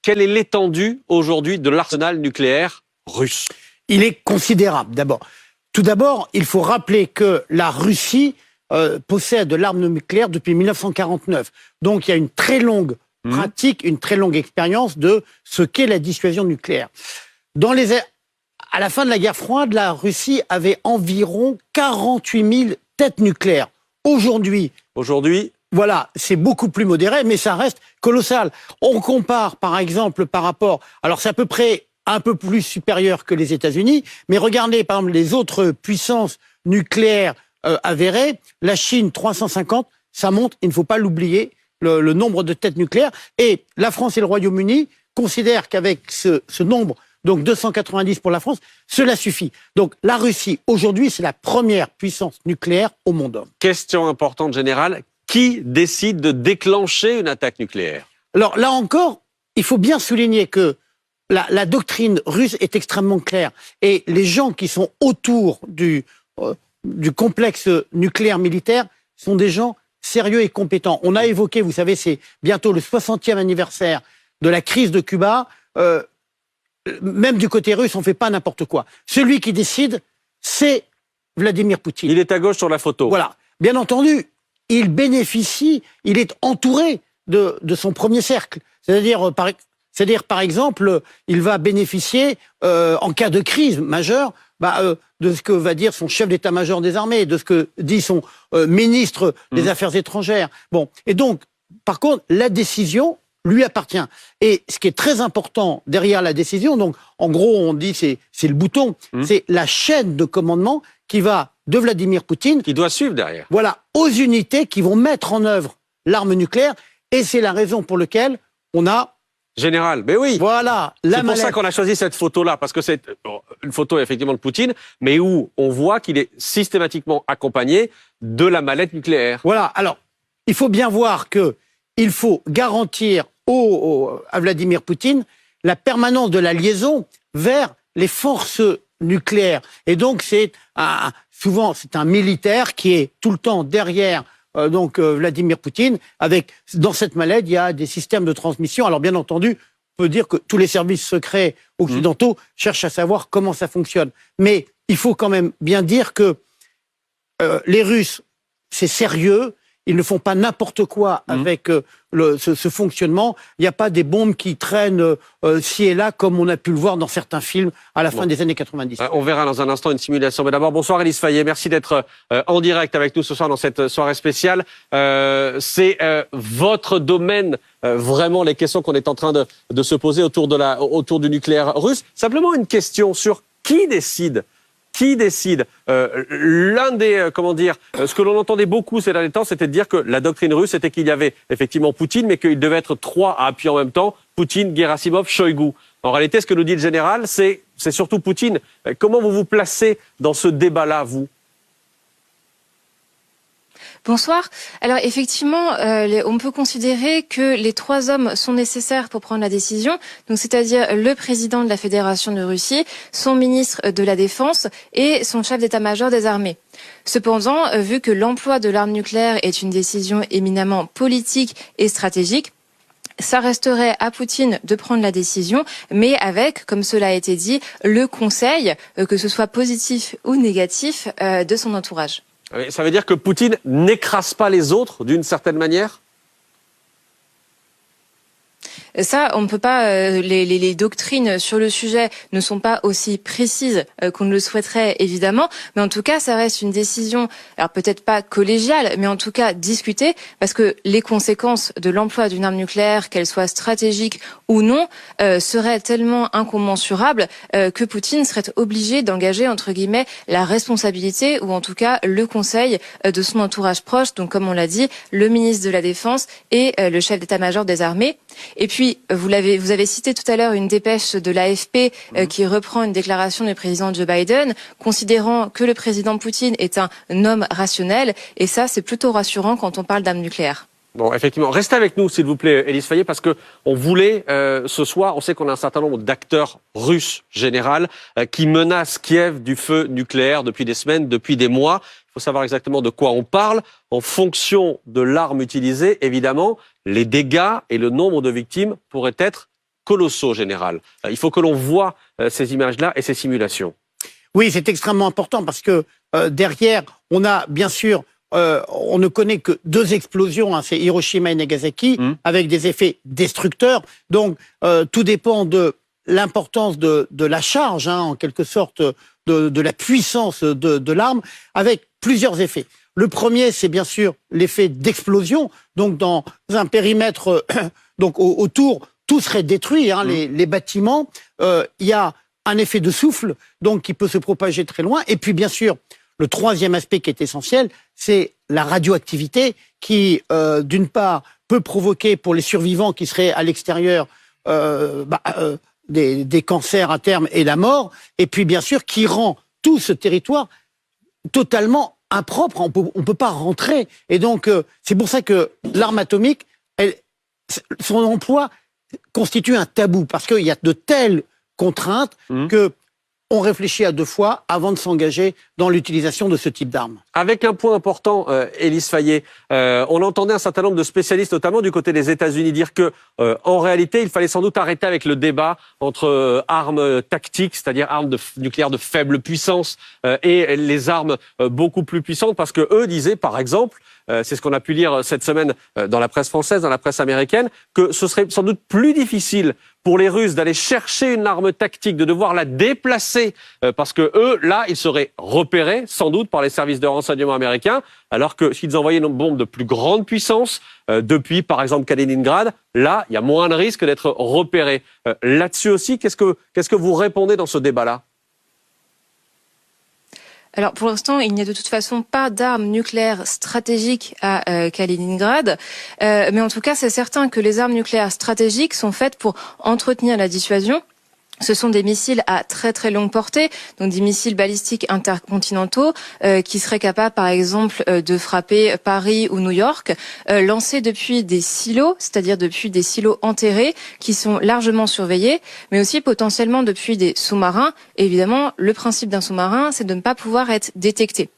quelle est l'étendue aujourd'hui de l'arsenal nucléaire russe? Il est considérable, d'abord. Tout d'abord, il faut rappeler que la Russie possède l'arme nucléaire depuis 1949. Donc, il y a une très longue pratique, une très longue expérience de ce qu'est la dissuasion nucléaire. À la fin de la guerre froide, la Russie avait environ 48 000 têtes nucléaires. Aujourd'hui, voilà, c'est beaucoup plus modéré, mais ça reste colossal. On compare, par exemple, par rapport... Alors, c'est à peu près un peu plus supérieur que les États-Unis, mais regardez, par exemple, les autres puissances nucléaires avérées. La Chine, 350, ça monte, il ne faut pas l'oublier, le nombre de têtes nucléaires. Et la France et le Royaume-Uni considèrent qu'avec ce nombre, donc 290 pour la France, cela suffit. Donc la Russie, aujourd'hui, c'est la première puissance nucléaire au monde. Question importante générale, qui décide de déclencher une attaque nucléaire? Alors là encore, il faut bien souligner que la doctrine russe est extrêmement claire. Et les gens qui sont autour du complexe nucléaire militaire sont des gens sérieux et compétents. On a évoqué, vous savez, c'est bientôt le 60e anniversaire de la crise de Cuba. Même du côté russe, on ne fait pas n'importe quoi. Celui qui décide, c'est Vladimir Poutine. Il est à gauche sur la photo. Voilà. Bien entendu, il bénéficie, il est entouré de son premier cercle. C'est-à-dire, par exemple, il va bénéficier, en cas de crise majeure, de ce que va dire son chef d'état-major des armées, de ce que dit son ministre des Affaires étrangères. Bon. Et donc, par contre, la décision lui appartient. Et ce qui est très important derrière la décision, donc en gros on dit c'est le bouton, c'est la chaîne de commandement qui va de Vladimir Poutine, qui doit suivre derrière. Voilà, aux unités qui vont mettre en œuvre l'arme nucléaire. Et c'est la raison pour laquelle on a... Général, mais oui. Voilà. C'est pour ça qu'on a choisi cette photo-là, parce que c'est une photo effectivement de Poutine, mais où on voit qu'il est systématiquement accompagné de la mallette nucléaire. Voilà. Alors, il faut bien voir qu'il faut garantir à Vladimir Poutine la permanence de la liaison vers les forces nucléaires. Et donc, souvent, c'est un militaire qui est tout le temps derrière Vladimir Poutine. Dans cette mallette, il y a des systèmes de transmission. Alors, bien entendu, on peut dire que tous les services secrets occidentaux cherchent à savoir comment ça fonctionne. Mais il faut quand même bien dire que les Russes, c'est sérieux. Ils ne font pas n'importe quoi avec ce fonctionnement. Il n'y a pas des bombes qui traînent ci et là, comme on a pu le voir dans certains films à la fin des années 90. On verra dans un instant une simulation. Mais d'abord, bonsoir Élise Fayet. Merci d'être en direct avec nous ce soir dans cette soirée spéciale. C'est votre domaine, vraiment, les questions qu'on est en train de se poser autour du nucléaire russe. Simplement une question sur qui décide. Qui décide ce que l'on entendait beaucoup ces derniers temps, c'était de dire que la doctrine russe, c'était qu'il y avait effectivement Poutine, mais qu'il devait être trois à appuyer en même temps, Poutine, Gerasimov, Shoigu. En réalité, ce que nous dit le général, c'est surtout Poutine. Comment vous vous placez dans ce débat-là, vous ? Bonsoir. Alors effectivement, on peut considérer que les trois hommes sont nécessaires pour prendre la décision, donc c'est-à-dire le président de la Fédération de Russie, son ministre de la Défense et son chef d'état-major des armées. Cependant, vu que l'emploi de l'arme nucléaire est une décision éminemment politique et stratégique, ça resterait à Poutine de prendre la décision, mais avec, comme cela a été dit, le conseil, que ce soit positif ou négatif, de son entourage. Ça veut dire que Poutine n'écrase pas les autres d'une certaine manière ? Ça, on ne peut pas. Les doctrines sur le sujet ne sont pas aussi précises qu'on ne le souhaiterait évidemment, mais en tout cas, ça reste une décision. Alors peut-être pas collégiale, mais en tout cas discutée, parce que les conséquences de l'emploi d'une arme nucléaire, qu'elle soit stratégique ou non, seraient tellement incommensurables que Poutine serait obligé d'engager entre guillemets la responsabilité, ou en tout cas le conseil de son entourage proche. Donc, comme on l'a dit, le ministre de la Défense et le chef d'état-major des armées. Et puis, vous avez cité tout à l'heure une dépêche de l'AFP qui reprend une déclaration du président Joe Biden, considérant que le président Poutine est un homme rationnel. Et ça, c'est plutôt rassurant quand on parle d'armes nucléaires. Bon, effectivement. Restez avec nous, s'il vous plaît, Élise Fayet, parce qu'on voulait, ce soir, on sait qu'on a un certain nombre d'acteurs russes, général, qui menacent Kiev du feu nucléaire depuis des semaines, depuis des mois. Il faut savoir exactement de quoi on parle. En fonction de l'arme utilisée, évidemment, les dégâts et le nombre de victimes pourraient être colossaux, Général. Il faut que l'on voit ces images-là et ces simulations. Oui, c'est extrêmement important parce que derrière, on a bien sûr, on ne connaît que 2 explosions, hein, c'est Hiroshima et Nagasaki, avec des effets destructeurs. Donc, tout dépend de l'importance de la charge, hein, en quelque sorte, de la puissance de l'arme, avec plusieurs effets. Le premier, c'est bien sûr l'effet d'explosion. Donc, dans un périmètre, donc autour, tout serait détruit, hein, les bâtiments. Il y a un effet de souffle, donc qui peut se propager très loin. Et puis, bien sûr, le troisième aspect qui est essentiel, c'est la radioactivité qui, d'une part, peut provoquer pour les survivants qui seraient à l'extérieur des cancers à terme et la mort. Et puis, bien sûr, qui rend tout ce territoire totalement impropre. On peut pas rentrer. Et donc, c'est pour ça que l'arme atomique, son emploi constitue un tabou, parce qu'il y a de telles contraintes que on réfléchit à 2 fois avant de s'engager dans l'utilisation de ce type d'armes. Avec un point important, Élise Fayet, on entendait un certain nombre de spécialistes, notamment du côté des États-Unis, dire que, en réalité, il fallait sans doute arrêter avec le débat entre armes tactiques, c'est-à-dire armes nucléaires de faible puissance, et les armes beaucoup plus puissantes, parce que eux disaient, par exemple, c'est ce qu'on a pu lire cette semaine dans la presse française, dans la presse américaine, que ce serait sans doute plus difficile pour les Russes d'aller chercher une arme tactique, de devoir la déplacer, parce que eux, là, ils seraient repérés, sans doute, par les services de renseignement américains, alors que s'ils envoyaient une bombe de plus grande puissance, depuis, par exemple, Kaliningrad, là, il y a moins de risques d'être repérés. Là-dessus aussi, qu'est-ce que vous répondez dans ce débat-là ? Alors pour l'instant, il n'y a de toute façon pas d'armes nucléaires stratégiques à Kaliningrad, mais en tout cas, c'est certain que les armes nucléaires stratégiques sont faites pour entretenir la dissuasion. Ce sont des missiles à très très longue portée, donc des missiles balistiques intercontinentaux qui seraient capables, par exemple, de frapper Paris ou New York, lancés depuis des silos, c'est-à-dire depuis des silos enterrés qui sont largement surveillés, mais aussi potentiellement depuis des sous-marins. Et évidemment, le principe d'un sous-marin, c'est de ne pas pouvoir être détecté.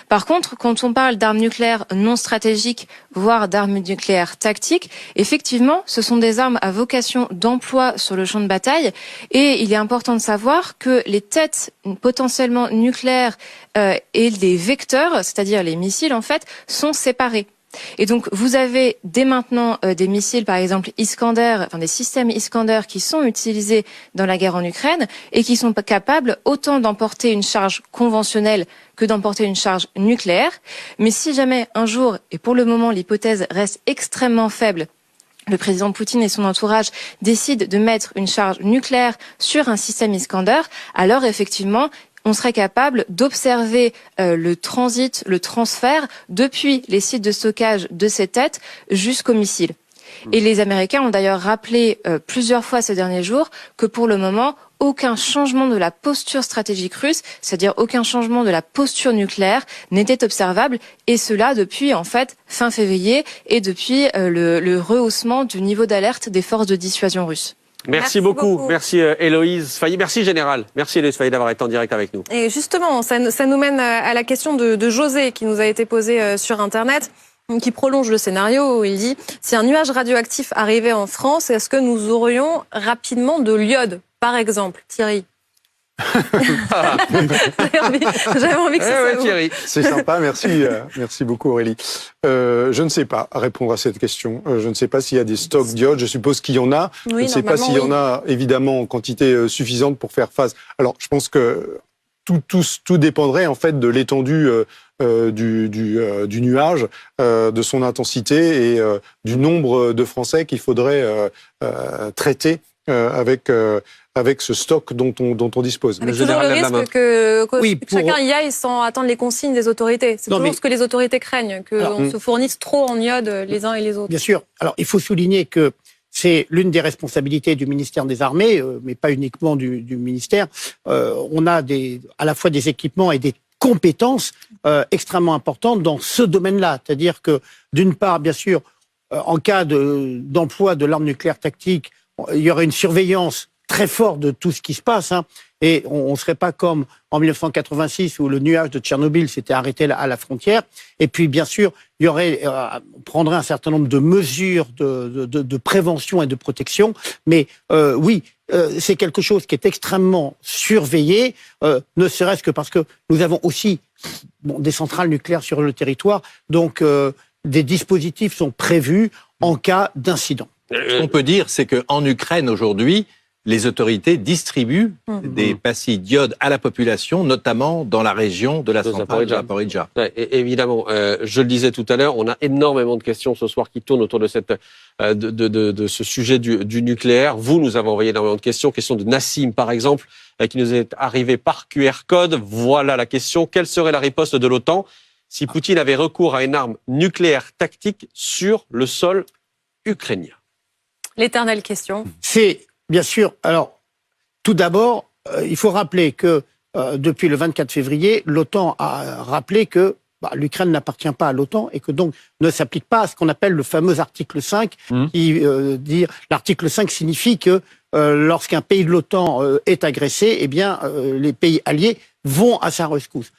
Par contre, quand on parle d'armes nucléaires non stratégiques, voire d'armes nucléaires tactiques, effectivement, ce sont des armes à vocation d'emploi sur le champ de bataille. Et il est important de savoir que les têtes potentiellement nucléaires et les vecteurs, c'est-à-dire les missiles, en fait, sont séparés. Et donc, vous avez dès maintenant des missiles, par exemple Iskander, enfin des systèmes Iskander qui sont utilisés dans la guerre en Ukraine et qui sont capables autant d'emporter une charge conventionnelle que d'emporter une charge nucléaire. Mais si jamais un jour, et pour le moment l'hypothèse reste extrêmement faible, le président Poutine et son entourage décident de mettre une charge nucléaire sur un système Iskander, alors effectivement, on serait capable d'observer le transit, le transfert depuis les sites de stockage de ces têtes jusqu'aux missiles. Et les Américains ont d'ailleurs rappelé plusieurs fois ces derniers jours que pour le moment, aucun changement de la posture stratégique russe, c'est-à-dire aucun changement de la posture nucléaire, n'était observable, et cela depuis en fait fin février et depuis le rehaussement du niveau d'alerte des forces de dissuasion russes. Merci beaucoup. Merci Héloïse Fayet. Merci Général. Merci Héloïse Fayet d'avoir été en direct avec nous. Et justement, ça nous mène à la question de José qui nous a été posée sur Internet, qui prolonge le scénario où il dit « Si un nuage radioactif arrivait en France, est-ce que nous aurions rapidement de l'iode, par exemple ?» Thierry. J'avais envie que ça soit Thierry. C'est sympa, merci beaucoup Aurélie. Je ne sais pas répondre à cette question. Je ne sais pas s'il y a des stocks d'iode. Je suppose qu'il y en a. Oui, je ne sais pas s'il y en a évidemment en quantité suffisante pour faire face. Alors, je pense que tout dépendrait en fait de l'étendue du nuage, de son intensité et du nombre de Français qu'il faudrait traiter avec ce stock dont on dispose. Avec toujours le risque que chacun y aille sans attendre les consignes des autorités. C'est toujours ce que les autorités craignent, qu'on se fournisse trop en iode les uns et les autres. Bien sûr. Alors, il faut souligner que c'est l'une des responsabilités du ministère des Armées, mais pas uniquement du ministère. On a à la fois des équipements et des compétences extrêmement importantes dans ce domaine-là. C'est-à-dire que, d'une part, bien sûr, en cas d'emploi de l'arme nucléaire tactique, il y aurait une surveillance très fort de tout ce qui se passe. Hein. Et on ne serait pas comme en 1986 où le nuage de Tchernobyl s'était arrêté à la frontière. Et puis, bien sûr, il y aurait, on prendrait un certain nombre de mesures de prévention et de protection. Mais oui, c'est quelque chose qui est extrêmement surveillé, ne serait-ce que parce que nous avons aussi des centrales nucléaires sur le territoire. Donc, des dispositifs sont prévus en cas d'incident. Ce qu'on peut dire, c'est qu'en Ukraine, aujourd'hui, les autorités distribuent des pastilles d'iode à la population, notamment dans la région de la centrale de Zaporijia. Ouais, évidemment, je le disais tout à l'heure, on a énormément de questions ce soir qui tournent autour de cette de ce sujet du nucléaire. Vous nous avez envoyé énormément de questions. Question de Nassim, par exemple, qui nous est arrivée par QR code. Voilà la question. Quelle serait la riposte de l'OTAN si Poutine avait recours à une arme nucléaire tactique sur le sol ukrainien? L'éternelle question. C'est, bien sûr, alors, tout d'abord, il faut rappeler que depuis le 24 février, l'OTAN a rappelé que l'Ukraine n'appartient pas à l'OTAN et que donc ne s'applique pas à ce qu'on appelle le fameux article 5, qui dit, l'article 5 signifie que lorsqu'un pays de l'OTAN est agressé, eh bien, les pays alliés vont à sa rescousse.